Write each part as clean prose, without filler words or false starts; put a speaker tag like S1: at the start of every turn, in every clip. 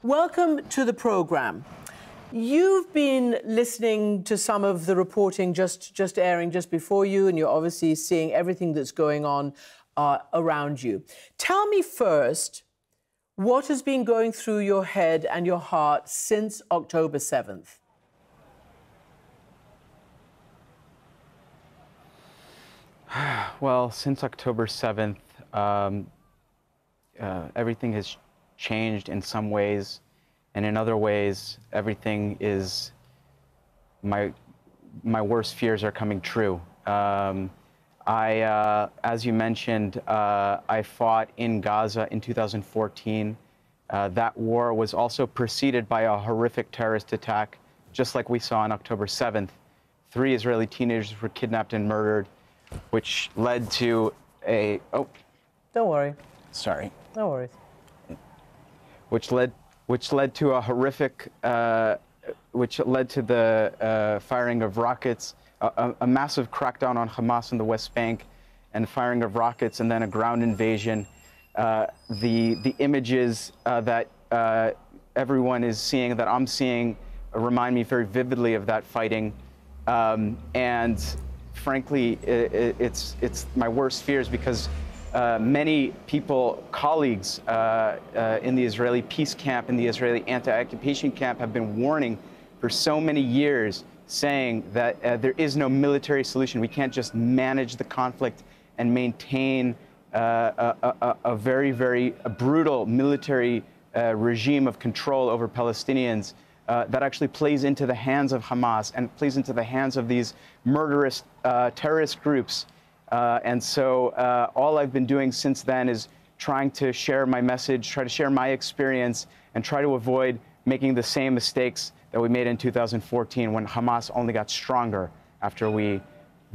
S1: Welcome to the program. You've been listening to some of the reporting just airing just before you, and you're obviously seeing everything that's going on around you. Tell me first, what has been going through your head and your heart since October 7th?
S2: Well, since October 7th, everything has changed in some ways, and in other ways, everything is, my worst fears are coming true. As you mentioned, I fought in Gaza in 2014. That war was also preceded by a horrific terrorist attack, just like we saw on October 7th. 3 Israeli teenagers were kidnapped and murdered, which led to a... Oh.
S1: Don't worry.
S2: Sorry.
S1: No worries.
S2: Which led to a horrific, which led to the firing of rockets, a massive crackdown on Hamas in the West Bank, and firing of rockets, and then a ground invasion. The images that everyone is seeing, that I'm seeing, remind me very vividly of that fighting, and frankly, it's my worst fears, because many people, colleagues in the Israeli peace camp, in the Israeli anti-occupation camp, have been warning for so many years, saying that there is no military solution. We can't just manage the conflict and maintain a very, very brutal military regime of control over Palestinians that actually plays into the hands of Hamas and plays into the hands of these murderous terrorist groups. And so all I've been doing since then is trying to share my message, try to share my experience, and try to avoid making the same mistakes that we made in 2014, when Hamas only got stronger after we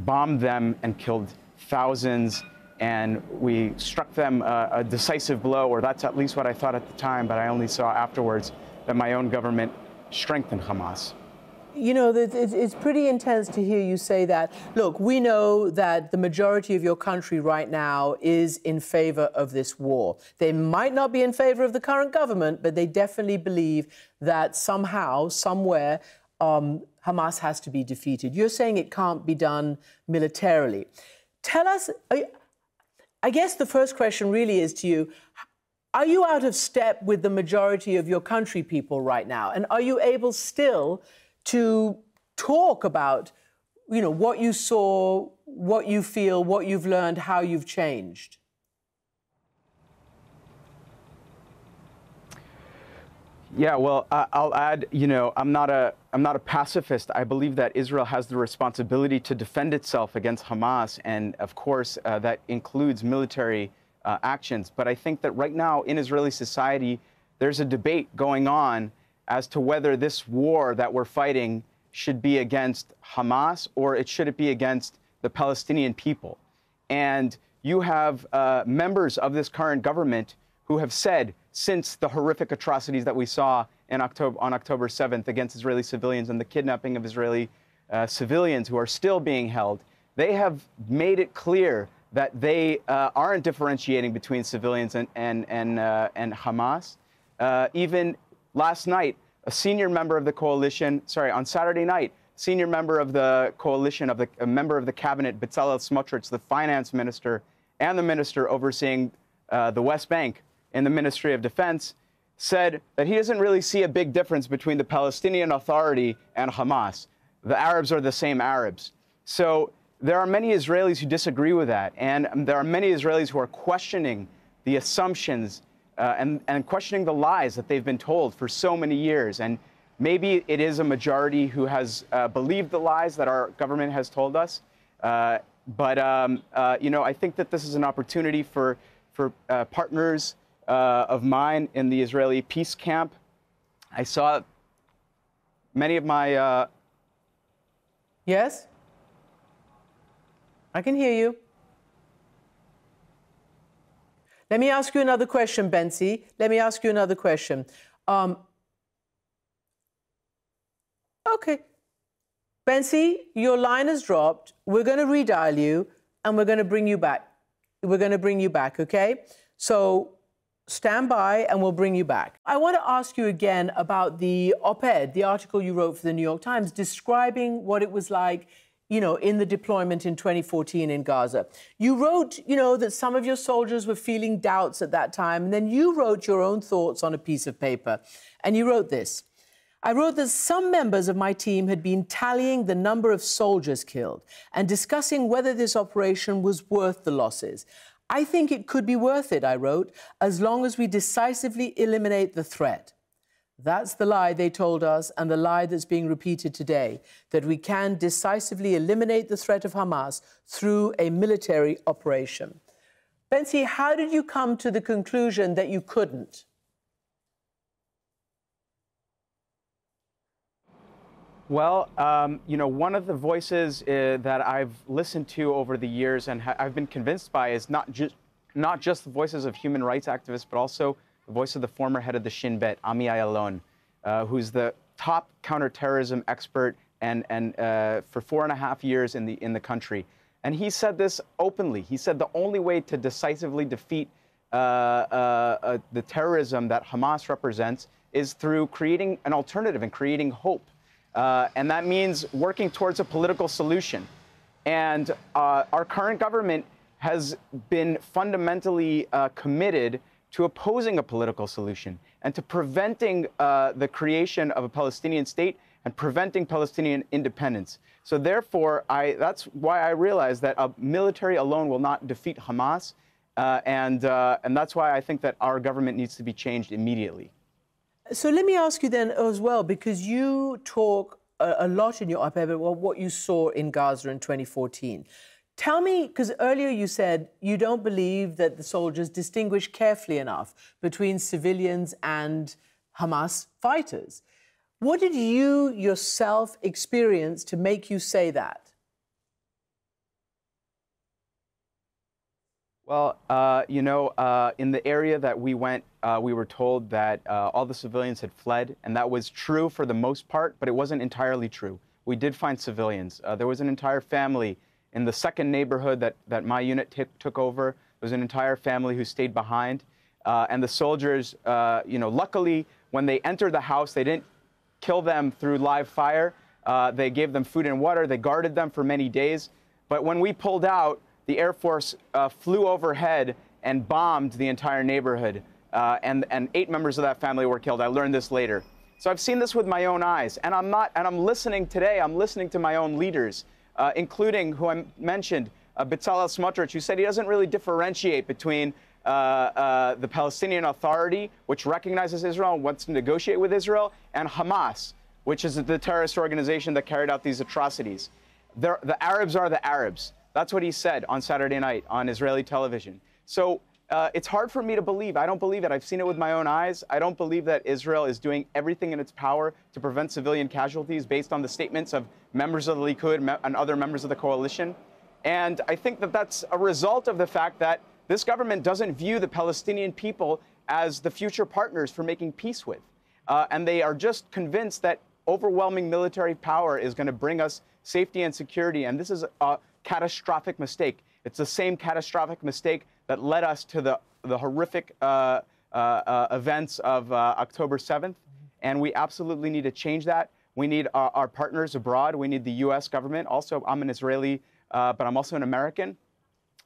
S2: bombed them and killed thousands, and we struck them a decisive blow, or that's at least what I thought at the time, but I only saw afterwards that my own government strengthened Hamas.
S1: You know, it's pretty intense to hear you say that. Look, we know that the majority of your country right now is in favor of this war. They might not be in favor of the current government, but they definitely believe that somehow, somewhere, Hamas has to be defeated. You're saying it can't be done militarily. Tell us, I guess the first question really is to you, are you out of step with the majority of your country people right now? And are you able still to talk about, you know, what you saw, what you feel, what you've learned, how you've changed?
S2: Yeah, well, I'll add, you know, I'm not a pacifist. I believe that Israel has the responsibility to defend itself against Hamas, and of course, that includes military actions. But I think that right now in Israeli society, there's a debate going on as to whether this war that we're fighting should be against Hamas or should it be against the Palestinian people. And you have members of this current government who have said, since the horrific atrocities that we saw on October 7th against Israeli civilians and the kidnapping of Israeli civilians who are still being held, they have made it clear that they aren't differentiating between civilians and Hamas. Even last night, a senior member of the coalition, on Saturday night, senior member of the coalition, a member of the cabinet, Bezalel Smotrich, the finance minister, and the minister overseeing the West Bank in the Ministry of Defense, said that he doesn't really see a big difference between the Palestinian Authority and Hamas. The Arabs are the same Arabs. So there are many Israelis who disagree with that, and there are many Israelis who are questioning the assumptions and questioning the lies that they've been told for so many years. And maybe it is a majority who has believed the lies that our government has told us. You know, I think that this is an opportunity for partners of mine in the Israeli peace camp. I saw many of my...
S1: Yes? I can hear you. Let me ask you another question, Benzi. Let me ask you another question. Okay. Benzi, your line has dropped. We're going to redial you, and we're going to bring you back. We're going to bring you back, okay? So Stand by and we'll bring you back. I want to ask you again about the op-ed, the article you wrote for the New York Times, describing what it was like, you know, in the deployment in 2014 in Gaza. You wrote, you know, that some of your soldiers were feeling doubts at that time, and then you wrote your own thoughts on a piece of paper. And you wrote this: I wrote that some members of my team had been tallying the number of soldiers killed and discussing whether this operation was worth the losses. I think it could be worth it, I wrote, as long as we decisively eliminate the threat. That's the lie they told us, and the lie that's being repeated today, that we can decisively eliminate the threat of Hamas through a military operation. Benzi, how did you come to the conclusion that you couldn't?
S2: Well, you know, one of the voices that I've listened to over the years and I've been convinced by is not just the voices of human rights activists, but also the voice of the former head of the Shin Bet, Ami Ayalon, who's the top counterterrorism expert and for 4.5 years in the country. And he said this openly. He said the only way to decisively defeat the terrorism that Hamas represents is through creating an alternative and creating hope. And that means working towards a political solution. And our current government has been fundamentally committed to opposing a political solution and to preventing the creation of a Palestinian state and preventing Palestinian independence. So therefore, that's why I realized that a military alone will not defeat Hamas. And that's why I think that our government needs to be changed immediately.
S1: So let me ask you then as well, because you talk a lot in your op-ed about what you saw in Gaza in 2014. Tell me, because earlier you said you don't believe that the soldiers distinguish carefully enough between civilians and Hamas fighters. What did you yourself experience to make you say that?
S2: Well, you know, in the area that we went, we were told that all the civilians had fled, and that was true for the most part, but it wasn't entirely true. We did find civilians. There was an entire family in the second neighborhood that my unit took over. There was an entire family who stayed behind, and the soldiers, you know, luckily, when they entered the house, they didn't kill them through live fire. They gave them food and water. They guarded them for many days. But when we pulled out, the Air Force flew overhead and bombed the entire neighborhood, and 8 members of that family were killed. I learned this later. So I've seen this with my own eyes, and I'm listening today. I'm listening to my own leaders, including who I mentioned, Bezalel Smotrich, who said he doesn't really differentiate between the Palestinian Authority, which recognizes Israel and wants to negotiate with Israel, and Hamas, which is the terrorist organization that carried out these atrocities. The Arabs are the Arabs. That's what he said on Saturday night on Israeli television. So it's hard for me to believe. I don't believe it. I've seen it with my own eyes. I don't believe that Israel is doing everything in its power to prevent civilian casualties based on the statements of members of the Likud and other members of the coalition. And I think that that's a result of the fact that this government doesn't view the Palestinian people as the future partners for making peace with. And they are just convinced that overwhelming military power is going to bring us safety and security. And this is a catastrophic mistake. It's the same catastrophic mistake that led us to the horrific events of October 7th. And we absolutely need to change that. We need our partners abroad. We need the U.S. government. Also, I'm an Israeli, but I'm also an American.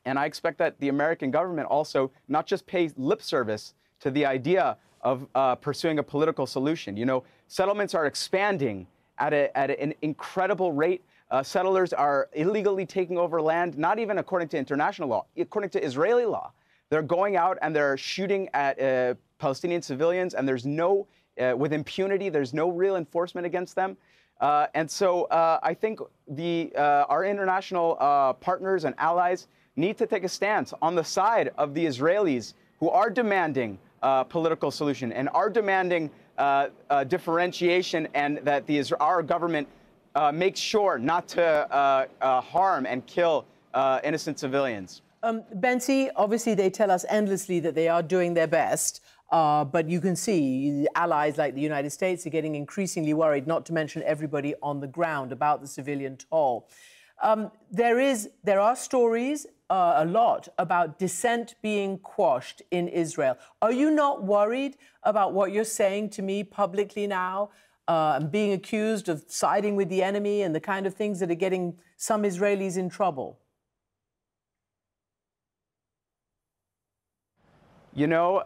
S2: And I expect that the American government also not just pays lip service to the idea of pursuing a political solution. You know, settlements are expanding at an incredible rate. Settlers are illegally taking over land, not even according to international law, according to Israeli law. They're going out and they're shooting at Palestinian civilians, and there's no, with impunity, there's no real enforcement against them. And so I think our international partners and allies need to take a stance on the side of the Israelis who are demanding a political solution and are demanding differentiation, and that our government makes sure not to harm and kill innocent civilians.
S1: Benzi, obviously they tell us endlessly that they are doing their best, but you can see allies like the United States are getting increasingly worried, not to mention everybody on the ground, about the civilian toll. There are stories a lot about dissent being quashed in Israel. Are you not worried about what you're saying to me publicly now, and being accused of siding with the enemy and the kind of things that are getting some Israelis in trouble?
S2: You know,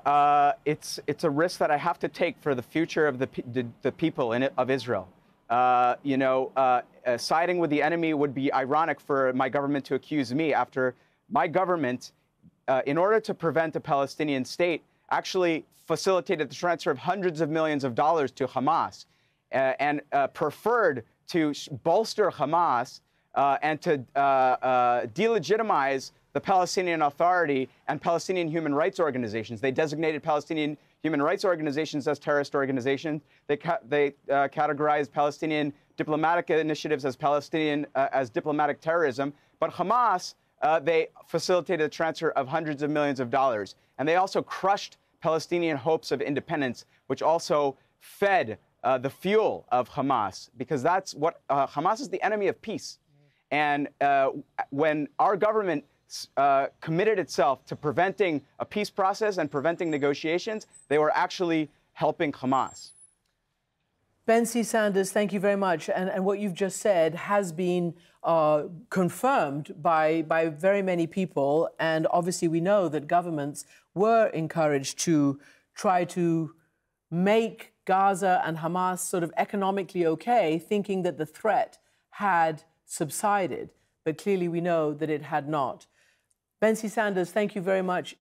S2: it's a risk that I have to take for the future of the people of Israel. Siding with the enemy would be ironic for my government to accuse me after my government, in order to prevent a Palestinian state, actually facilitated the transfer of hundreds of millions of dollars to Hamas and preferred to bolster Hamas and to delegitimize the Palestinian Authority and Palestinian human rights organizations. They designated Palestinian human rights organizations as terrorist organizations. They categorized Palestinian diplomatic initiatives as as diplomatic terrorism. But Hamas, they facilitated the transfer of hundreds of millions of dollars. And they also crushed Palestinian hopes of independence, which also fed the fuel of Hamas, because that's what Hamas is, the enemy of peace. And when our government committed itself to preventing a peace process and preventing negotiations, they were actually helping Hamas.
S1: Benzi Sanders, thank you very much. And what you've just said has been confirmed by very many people. And obviously, we know that governments were encouraged to try to make Gaza and Hamas sort of economically okay, thinking that the threat had subsided. But clearly, we know that it had not. Benzi Sanders, thank you very much.